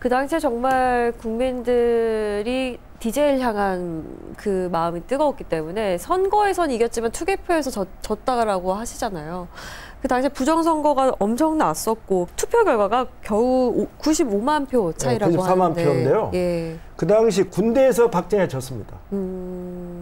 그 당시에 정말 국민들이 DJ를 향한 그 마음이 뜨거웠기 때문에 선거에선 이겼지만 투개표에서 졌다라고 하시잖아요. 그 당시에 부정선거가 엄청 났었고 투표 결과가 겨우 95만 표 차이라고 94만 하는데. 표인데요. 예. 그 당시 군대에서 박정희가 졌습니다.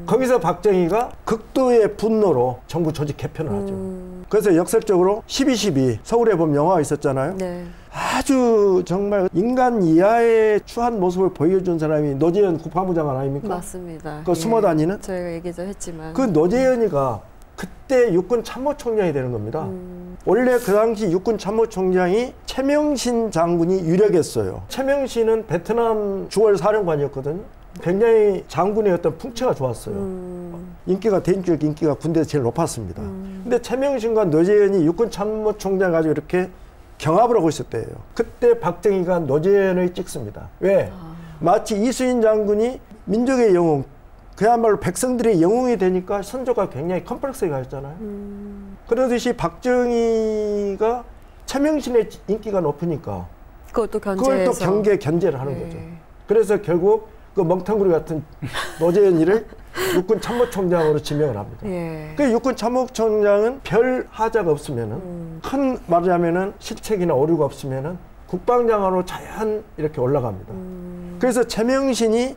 거기서 박정희가 극도의 분노로 정부 조직 개편을 하죠. 그래서 역설적으로 12.12 서울에 보면 영화가 있었잖아요. 네. 아주 정말 인간 이하의 추한 모습을 보여준 사람이 노재현 국방부 장관 아닙니까? 맞습니다. 그 숨어 다니는? 저희가 얘기도 했지만. 그 노재현이가 그때 육군 참모총장이 되는 겁니다. 원래 그 당시 육군 참모총장이 최명신 장군이 유력했어요. 최명신은 베트남 주월 사령관이었거든요. 굉장히 장군의 어떤 풍채가 좋았어요. 인기가 대인적 인기가 군대에서 제일 높았습니다. 근데 최명신과 노재현이 육군 참모총장 가지고 이렇게 경합을 하고 있었대요. 그때 박정희가 노재현을 찍습니다. 왜? 마치 이수인 장군이 민족의 영웅, 그야말로 백성들의 영웅이 되니까 선조가 굉장히 컴플렉스가 있잖아요. 그러듯이 박정희가 최명신의 인기가 높으니까 그것도 그걸 또 견제를 하는 거죠. 그래서 결국 그 멍텅구리 같은 노재현이를 육군 참모총장으로 지명을 합니다. 그 육군 참모총장은 별 하자가 없으면은 큰 말하자면은 실책이나 오류가 없으면은 국방장관으로 자연 이렇게 올라갑니다. 그래서 최명신이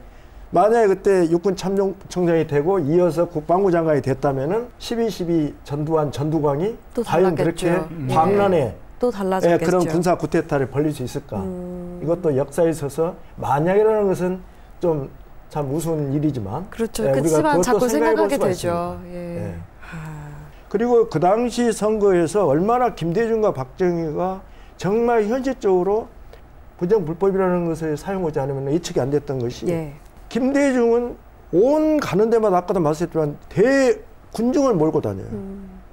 만약에 그때 육군 참모총장이 되고 이어서 국방부 장관이 됐다면은 12.12 전두환, 전두광이 과연 그렇게 광란에 또 달라졌겠죠. 그런 군사 쿠데타를 벌릴 수 있을까? 이것도 역사에 있어서 만약이라는 것은 좀 참 우스운 일이지만 그렇죠. 그렇지만 자꾸 생각하게 되죠. 그리고 그 당시 선거에서 얼마나 김대중과 박정희가 정말 현실적으로 부정불법이라는 것을 사용하지 않으면 예측이 안 됐던 것이 김대중은 온 가는 데마다 아까도 말씀했지만 대군중을 몰고 다녀요.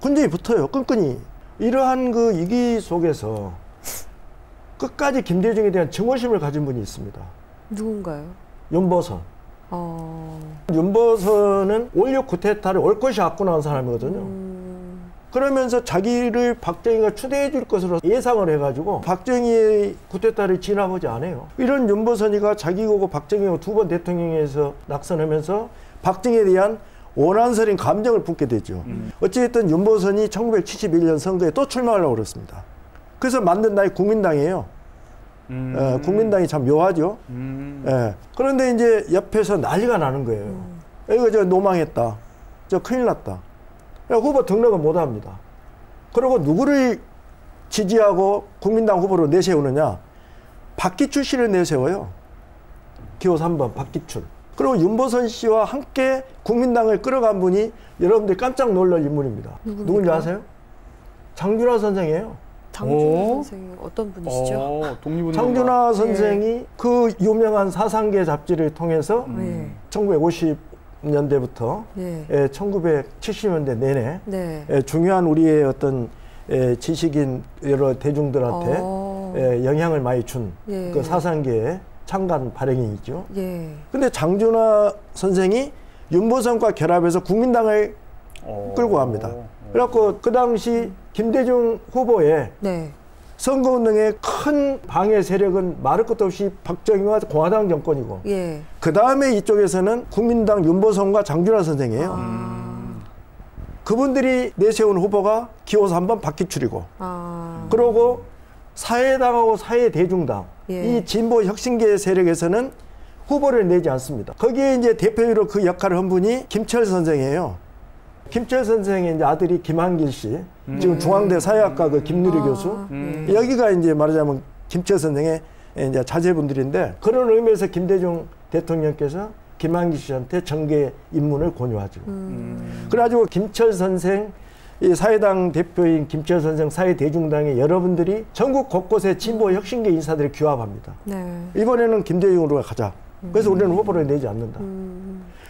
군중이 붙어요. 끈끈이. 이러한 그 위기 속에서 끝까지 김대중에 대한 증오심을 가진 분이 있습니다. 누군가요? 윤보선. 윤보선은 5.16 쿠데타를 올 것이 왔고 나온 사람이거든요. 그러면서 자기를 박정희가 추대해 줄 것으로 예상을 해가지고 박정희의 쿠데타를 진압하지 않아요. 이런 윤보선이가 자기하고 박정희하고 두 번 대통령에서 낙선하면서 박정희에 대한 원한스러운 감정을 품게 되죠. 어찌됐든 윤보선이 1971년 선거에 또 출마하려고 그랬습니다. 그래서 만든 나이 국민당이에요. 국민당이 참 묘하죠. 그런데 이제 옆에서 난리가 나는 거예요. 이거 저 노망했다. 저 큰일 났다. 후보 등록은 못 합니다. 그리고 누구를 지지하고 국민당 후보로 내세우느냐? 박기출 씨를 내세워요. 기호 3번 박기출. 그리고 윤보선 씨와 함께 국민당을 끌어간 분이 여러분들이 깜짝 놀랄 인물입니다. 누군지 아세요? 장준하 선생이에요. 장준하 선생이 어떤 분이시죠? 장준하 선생이 그 유명한 사상계 잡지를 통해서 1950년대부터 1970년대 내내 중요한 우리의 어떤 지식인 여러 대중들한테 영향을 많이 준 그 사상계의 창간 발행인이죠. 근데 장준하 선생이 윤보선과 결합해서 국민당을 끌고 갑니다. 그래갖고 그 당시 김대중 후보의 선거운동의 큰 방해 세력은 말할 것도 없이 박정희와 공화당 정권이고 그 다음에 이쪽에서는 국민당 윤보선과 장준하 선생이에요. 그분들이 내세운 후보가 기호 3번 박기출이고 그러고 사회당하고 사회대중당 이 진보 혁신계 세력에서는 후보를 내지 않습니다. 거기에 이제 대표로 그 역할을 한 분이 김철 선생이에요. 김철 선생의 이제 아들이 김한길 씨, 지금 중앙대 사회학과 그 김누리 교수, 여기가 이제 말하자면 김철 선생의 이제 자제분들인데 그런 의미에서 김대중 대통령께서 김한길 씨한테 정계 입문을 권유하죠. 그래가지고 김철 선생, 이 사회당 대표인 김철 선생 사회대중당의 여러분들이 전국 곳곳에 진보 혁신계 인사들을 규합합니다. 이번에는 김대중으로 가자. 그래서 우리는 후보를 내지 않는다.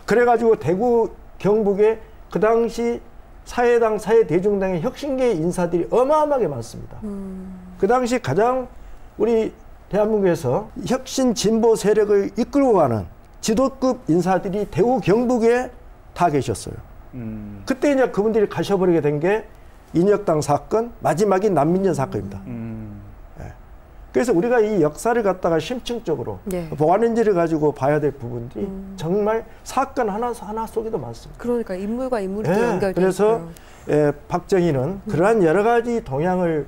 그래가지고 대구 경북에 그 당시 사회당, 사회대중당의 혁신계 인사들이 어마어마하게 많습니다. 그 당시 가장 우리 대한민국에서 혁신 진보 세력을 이끌고 가는 지도급 인사들이 대구 경북에 다 계셨어요. 그때 이제 그분들이 가셔버리게 된 게 인혁당 사건, 마지막인 난민전 사건입니다. 그래서 우리가 이 역사를 갖다가 심층적으로 예. 보완인지를 가지고 봐야 될 부분들이 정말 사건 하나 속에도 많습니다. 그러니까 인물과 인물이 예, 연결되어 그래서 있어요. 박정희는 그러한 여러 가지 동향을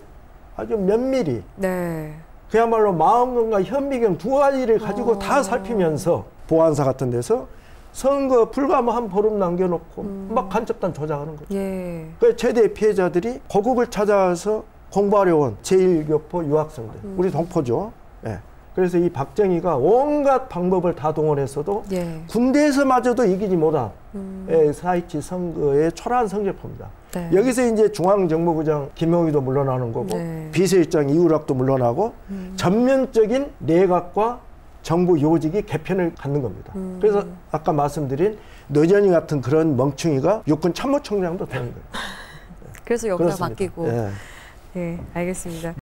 아주 면밀히 네. 그야말로 마음과 현미경 두 가지를 가지고 다 살피면서 보안사 같은 데서 선거 불과 뭐 한 보름 남겨놓고 막 간첩단 조작하는 거죠. 예. 그 최대 피해자들이 고국을 찾아와서 공부하려 온 제1교포 유학생들, 우리 동포죠. 예. 그래서 이 박정희가 온갖 방법을 다 동원했어도 예. 군대에서마저도 이기지 못한 4.27 선거의 초라한 성적표입니다. 네. 여기서 이제 중앙정보부장 김영희도 물러나는 거고 네. 비서실장 이우락도 물러나고 전면적인 내각과 정부 요직이 개편을 갖는 겁니다. 그래서 아까 말씀드린 노전희 같은 그런 멍충이가 육군 참모총장도 되는 거예요. 그래서 역사가 그렇습니다. 바뀌고. 예. 네, 알겠습니다.